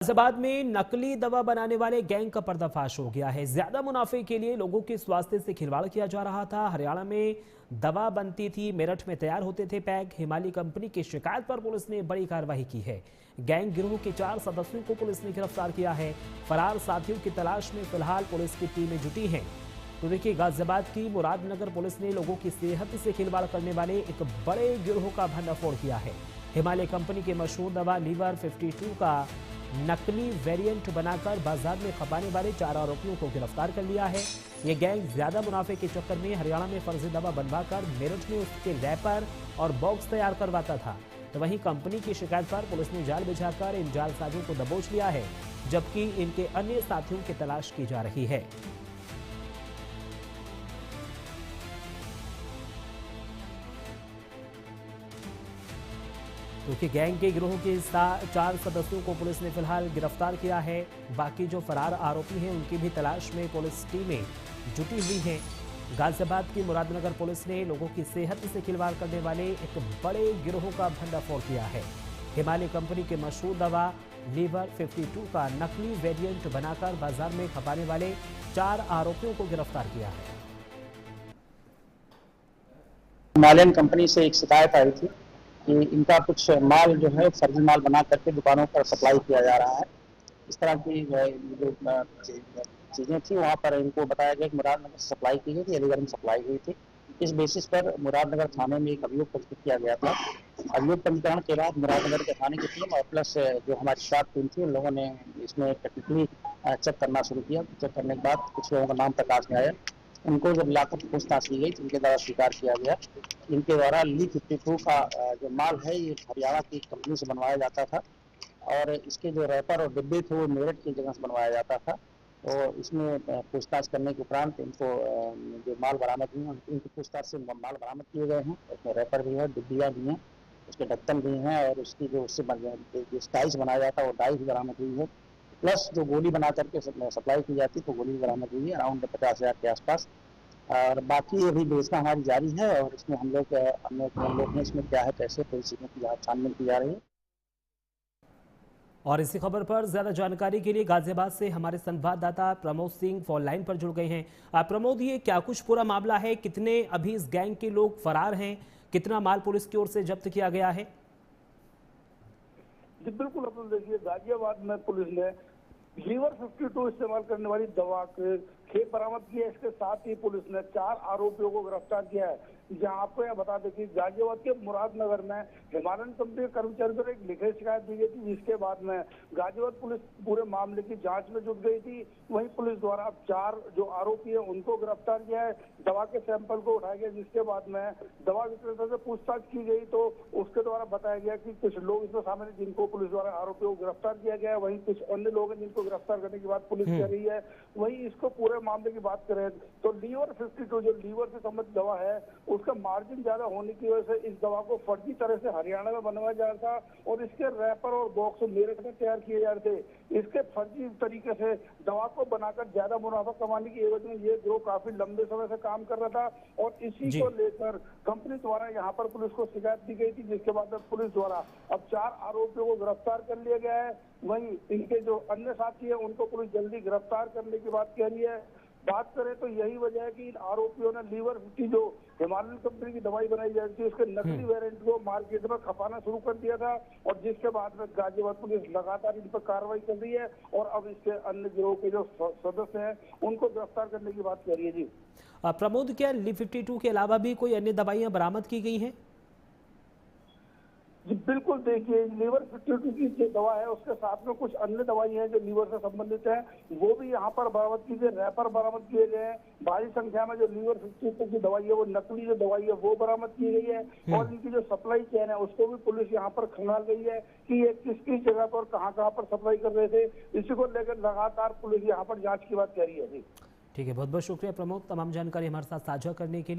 गाजियाबाद में नकली दवा बनाने वाले गैंग का पर्दाफाश हो गया है। ज्यादा मुनाफे के लिए लोगों के स्वास्थ्य से खिलवाड़ किया जा रहा था। हरियाणा में दवा बनती थी, मेरठ में तैयार होते थे पैक। हिमालय कंपनी की शिकायत पर पुलिस ने बड़ी कार्रवाई की है। गैंग गिरोह के 4 सदस्यों को पुलिस ने गिरफ्तार किया है। फरार साथियों की तलाश में फिलहाल पुलिस की टीमें जुटी हैं। तो देखिए, गाजियाबाद की मुरादनगर पुलिस ने लोगों की सेहत से खिलवाड़ करने वाले एक बड़े गिरोह का भंडाफोड़ किया है। हिमालय कंपनी की मशहूर दवा लीवर 52 का नकली वेरिएंट बनाकर बाजार में खपाने वाले 4 आरोपियों को गिरफ्तार कर लिया है। ये गैंग ज्यादा मुनाफे के चक्कर में हरियाणा में फर्जी दवा बनवाकर मेरठ में उसके रैपर और बॉक्स तैयार करवाता था। तो वहीं कंपनी की शिकायत पर पुलिस ने जाल बिछाकर इन जालसाजों को दबोच लिया है, जबकि इनके अन्य साथियों की तलाश की जा रही है। क्योंकि गैंग के गिरोह के 4 सदस्यों को पुलिस ने फिलहाल गिरफ्तार किया है। बाकी जो फरार आरोपी हैं उनकी भी तलाश में पुलिस टीमें जुटी हुई हैं। गाजियाबाद की मुरादनगर पुलिस ने लोगों की सेहत से खिलवाड़ करने वाले एक बड़े गिरोह का भंडाफोड़ किया है। हिमालय कंपनी के मशहूर दवा लीवर 52 का नकली वेरिएंट बनाकर बाजार में खपाने वाले 4 आरोपियों को गिरफ्तार किया है। हिमालयन कंपनी से एक शिकायत आई थी कि इनका कुछ माल जो है फर्जी माल बना करके दुकानों पर सप्लाई किया जा रहा है। इस तरह की जो चीज़ें थी, वहाँ पर इनको बताया गया कि मुरादनगर से सप्लाई की गई थी, अलीगढ़ में सप्लाई हुई थी। इस बेसिस पर मुरादनगर थाने में एक अभियोग पंजीकृत किया गया था। अभियोग पंजीकरण के बाद मुरादनगर के थाने की टीम और प्लस जो हमारी स्वाट टीम थी, उन लोगों ने इसमें टेक्निकली चेक करना शुरू किया। चेक करने के बाद कुछ लोगों का नाम प्रकाश में आया। उनको जब लाकर पूछताछ की गई तो इनके द्वारा स्वीकार किया गया। इनके द्वारा ली 52 का जो माल है ये हरियाणा की कंपनी से बनवाया जाता था और इसके जो रैपर और डिब्बे थे वो मेरठ की जगह से बनवाया जाता था। तो इसमें पूछताछ करने के उपरांत इनको जो माल बरामद हुए हैं, इनकी पूछताछ से माल बरामद किए गए हैं। उसमें रैपर भी है, डिब्बियाँ भी हैं, उसके ढक्कन भी हैं और उसकी जो उससे जो स्टाइल्स बनाया जाता है वो डाई भी बरामद हुई है। प्लस जो गोली बना करके सप्लाई की जाती है तो गोली भी बरामद हुई है अराउंड 50,000 के आसपास। और बाकी अभी बेचना हमारी जारी है और इसमें हम लोग हैं इसमें क्या है कैसे कोई चीज़ों की छानबीन की जा रही है। और इसी खबर पर ज्यादा जानकारी के लिए गाजियाबाद से हमारे संवाददाता प्रमोद सिंह फोन लाइन पर जुड़ गए हैं। प्रमोद, ये क्या कुछ पूरा मामला है? कितने अभी इस गैंग के लोग फरार हैं? कितना माल पुलिस की ओर से जब्त किया गया है? जी बिल्कुल, अपन देखिए, गाजियाबाद में पुलिस ने लीवर 52 इस्तेमाल करने वाली दवा के खेप बरामद किया है। इसके साथ ही पुलिस ने 4 आरोपियों को गिरफ्तार किया है। जहां आपको यह बता दें कि गाजियाबाद के मुरादनगर में हिमालयन कंपनी के कर्मचारियों को एक लिखित शिकायत दी गई थी, जिसके बाद में गाजियाबाद पुलिस पूरे मामले की जांच में जुट गई थी। वहीं पुलिस द्वारा अब 4 जो आरोपी है उनको गिरफ्तार किया है। दवा के सैंपल को उठाया गया, जिसके बाद में दवा विक्रेता से पूछताछ की गई तो उसके द्वारा बताया गया कि कुछ लोग इसमें शामिल हैं जिनको पुलिस द्वारा आरोपियों को गिरफ्तार किया गया है। वहीं कुछ अन्य लोग हैं जिनको गिरफ्तार करने की बात पुलिस कह रही है। वहीं इसको पूरे मामले की बात करें तो लीवर 52 जो लीवर से संबंधित दवा है उसका मार्जिन ज्यादा होने की वजह से इस दवा को फर्जी तरह से हरियाणा में बनवाया जा रहा था और इसके रैपर और बॉक्स मेरठ में तैयार किए जा रहे थे। इसके फर्जी तरीके से दवा को बनाकर ज्यादा मुनाफा कमाने की एवज में ये गिरोह काफी लंबे समय से काम कर रहा था और इसी को लेकर कंपनी द्वारा यहाँ पर पुलिस को शिकायत दी गई थी, जिसके बाद पुलिस द्वारा अब 4 आरोपियों को गिरफ्तार कर लिया गया है। वहीं इनके जो अन्य साथी है उनको पुलिस जल्दी गिरफ्तार करने की बात कह रही है। बात करें तो यही वजह है कि इन आरोपियों ने लीवर 50 जो हिमालयन कंपनी की दवाई बनाई जाती थी उसके नकली वेरिएंट को मार्केट में खपाना शुरू कर दिया था और जिसके बाद में गाजियाबाद पुलिस लगातार इन पर कार्रवाई कर रही है और अब इसके अन्य गिरोह के जो सदस्य हैं उनको गिरफ्तार करने की बात कर रही है। जी प्रमोद, क्या ली 52 के अलावा भी कोई अन्य दवाइयां बरामद की गई हैं? जी बिल्कुल, देखिए, लीवर 52 की जो दवा है उसके साथ में कुछ अन्य दवाई हैं जो लीवर से संबंधित है, वो भी यहाँ पर बरामद की गई। रैपर बरामद किए गए हैं। भारी संख्या में जो लीवर 52 की दवाई है वो नकली जो दवाई है वो बरामद की गई है और इनकी जो सप्लाई चेन है उसको भी पुलिस यहाँ पर खंगाल गई है कि ये किस किस जगह पर कहाँ पर सप्लाई कर रहे थे। इसी को लेकर लगातार पुलिस यहाँ पर जाँच की बात कर रही है। जी ठीक है, बहुत बहुत शुक्रिया प्रमोद, तमाम जानकारी हमारे साथ साझा करने के लिए।